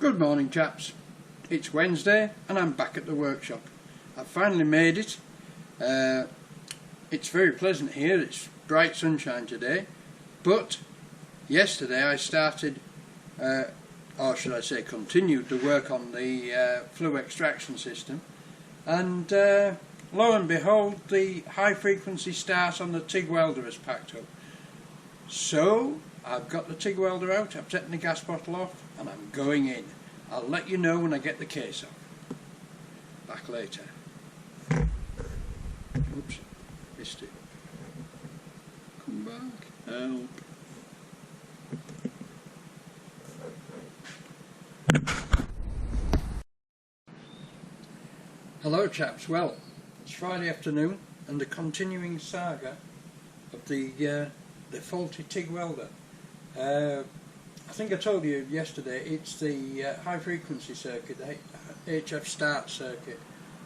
Good morning, chaps. It's Wednesday and I'm back at the workshop. I've finally made it. It's very pleasant here. It's bright sunshine today, but yesterday I started, or should I say continued to work on the flue extraction system, and lo and behold, the high frequency start on the TIG welder has packed up. So I've got the TIG welder out, I've taken the gas bottle off and I'm going in. I'll let you know when I get the case off. Back later. Oops, missed it. Come back, help. Hello chaps, well, it's Friday afternoon and the continuing saga of the faulty TIG welder. I think I told you yesterday it's the high frequency circuit, the HF start circuit,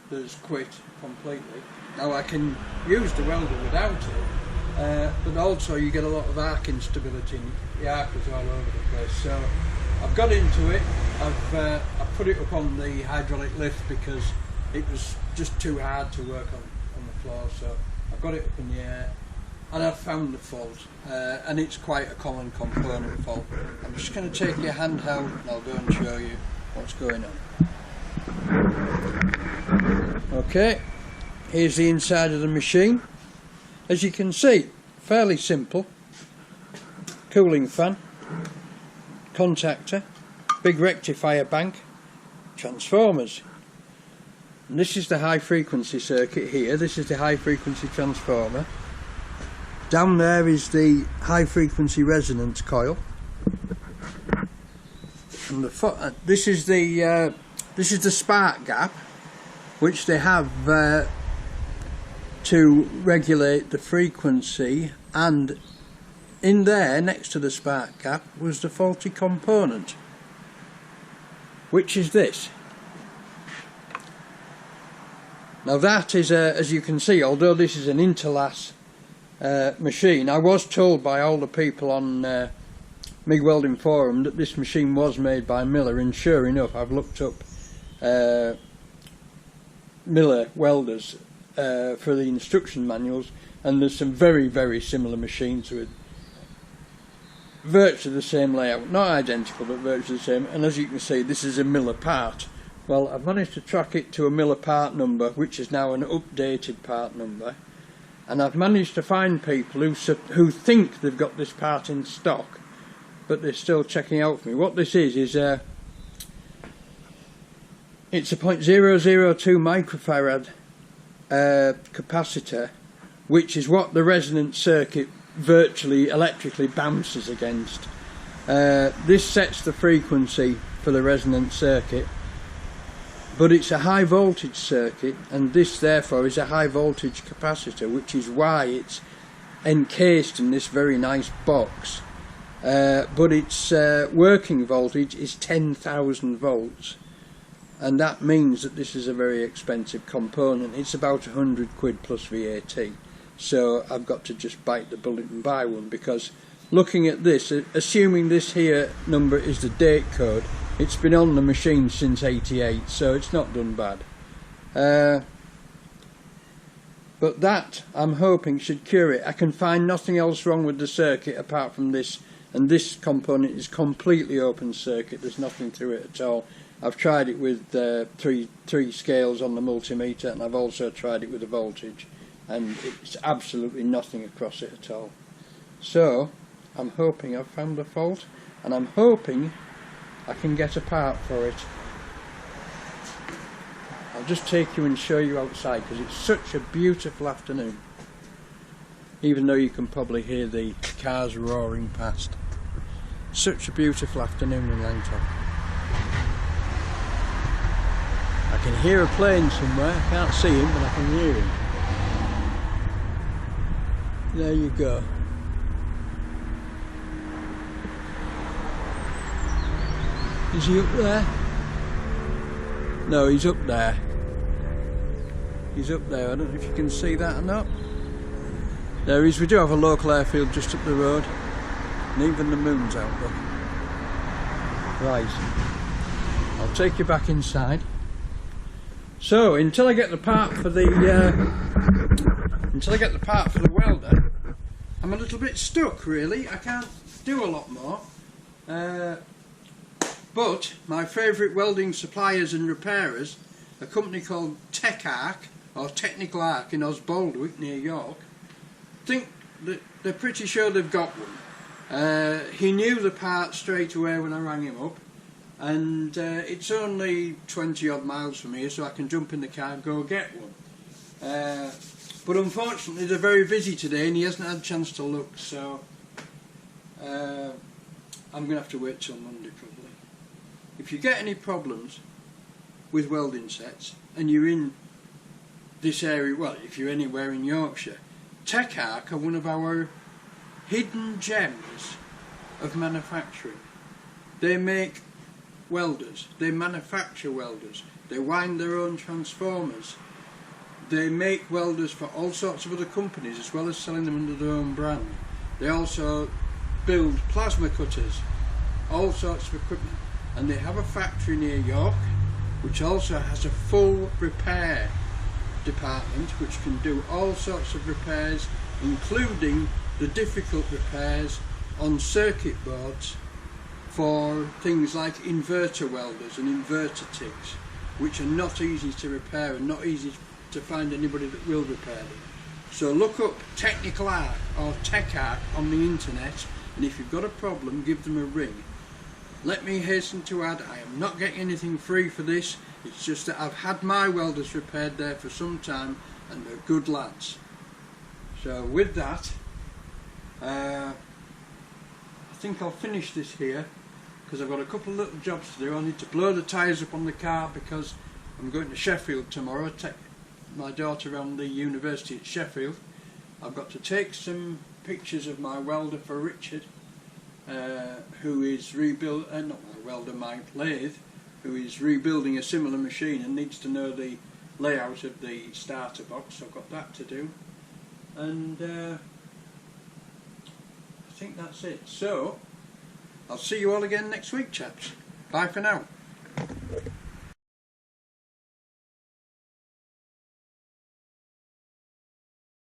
that's quit completely. Now I can use the welder without it, but also you get a lot of arc instability, the arc is all over the place. So I've got into it, I've put it up on the hydraulic lift because it was just too hard to work on the floor, so I've got it up in the air. And I've found the fault, and it's quite a common component fault. I'm just going to take your handheld and I'll go and show you what's going on. Okay, here's the inside of the machine. As you can see, fairly simple. Cooling fan, contactor, big rectifier bank, transformers. And this is the high frequency circuit here, this is the high frequency transformer. Down there is the high frequency resonance coil, and this is the spark gap, which they have to regulate the frequency. And in there, next to the spark gap, was the faulty component, which is this. Now that is, as you can see, although this is an interlace machine, I was told by all the people on MIG Welding Forum that this machine was made by Miller, and sure enough I've looked up Miller welders for the instruction manuals, and there's some very similar machines with virtually the same layout, not identical but virtually the same. And as you can see, this is a Miller part. Well, I've managed to track it to a Miller part number, which is now an updated part number. And I've managed to find people who think they've got this part in stock, but they're still checking out for me. What this is it's a 0.002 microfarad capacitor, which is what the resonance circuit virtually electrically bounces against. This sets the frequency for the resonance circuit, but it's a high voltage circuit, and this therefore is a high voltage capacitor, which is why it's encased in this very nice box. But its working voltage is 10,000 volts, and that means that this is a very expensive component. It's about 100 quid plus VAT. So I've got to just bite the bullet and buy one, because looking at this, assuming this here number is the date code, it's been on the machine since '88, so it's not done bad. But that, I'm hoping, should cure it. I can find nothing else wrong with the circuit apart from this, and this component is completely open circuit, there's nothing through it at all. I've tried it with three scales on the multimeter, and I've also tried it with the voltage, and it's absolutely nothing across it at all. So I'm hoping I've found the fault, and I'm hoping I can get a part for it. I'll just take you and show you outside, because it's such a beautiful afternoon, even though you can probably hear the cars roaring past. Such a beautiful afternoon in Langton. I can hear a plane somewhere. I can't see him, but I can hear him. There you go. Is he up there? No, he's up there. He's up there. I don't know if you can see that or not. There he is. We do have a local airfield just up the road. And even the moon's out, look. Right. I'll take you back inside. So until I get the part for the welder, I'm a little bit stuck really. I can't do a lot more. But my favourite welding suppliers and repairers, a company called TIG or Technical Arc in Osbaldwick near York, think that they're pretty sure they've got one. He knew the part straight away when I rang him up, and it's only 20 odd miles from here, so I can jump in the car and go get one. But unfortunately they're very busy today and he hasn't had a chance to look, so I'm going to have to wait till Monday probably. If you get any problems with welding sets and you're in this area, well, if you're anywhere in Yorkshire, TIG are one of our hidden gems of manufacturing. They make welders, they manufacture welders, they wind their own transformers, they make welders for all sorts of other companies as well as selling them under their own brand. They also build plasma cutters, all sorts of equipment, and they have a factory near York which also has a full repair department which can do all sorts of repairs, including the difficult repairs on circuit boards for things like inverter welders and inverter TIGs, which are not easy to repair and not easy to find anybody that will repair them. So look up Technical Arc or TIG Arc on the internet, and if you've got a problem, give them a ring. Let me hasten to add, I am not getting anything free for this, it's just that I've had my welders repaired there for some time and they're good lads. So with that, I think I'll finish this here because I've got a couple of little jobs to do. I need to blow the tyres up on the car because I'm going to Sheffield tomorrow, take my daughter around the university at Sheffield. I've got to take some pictures of my welder for Richard, who is not my welder, my lathe, who is rebuilding a similar machine and needs to know the layout of the starter box, so I've got that to do. And I think that's it. So I'll see you all again next week, chaps. Bye for now.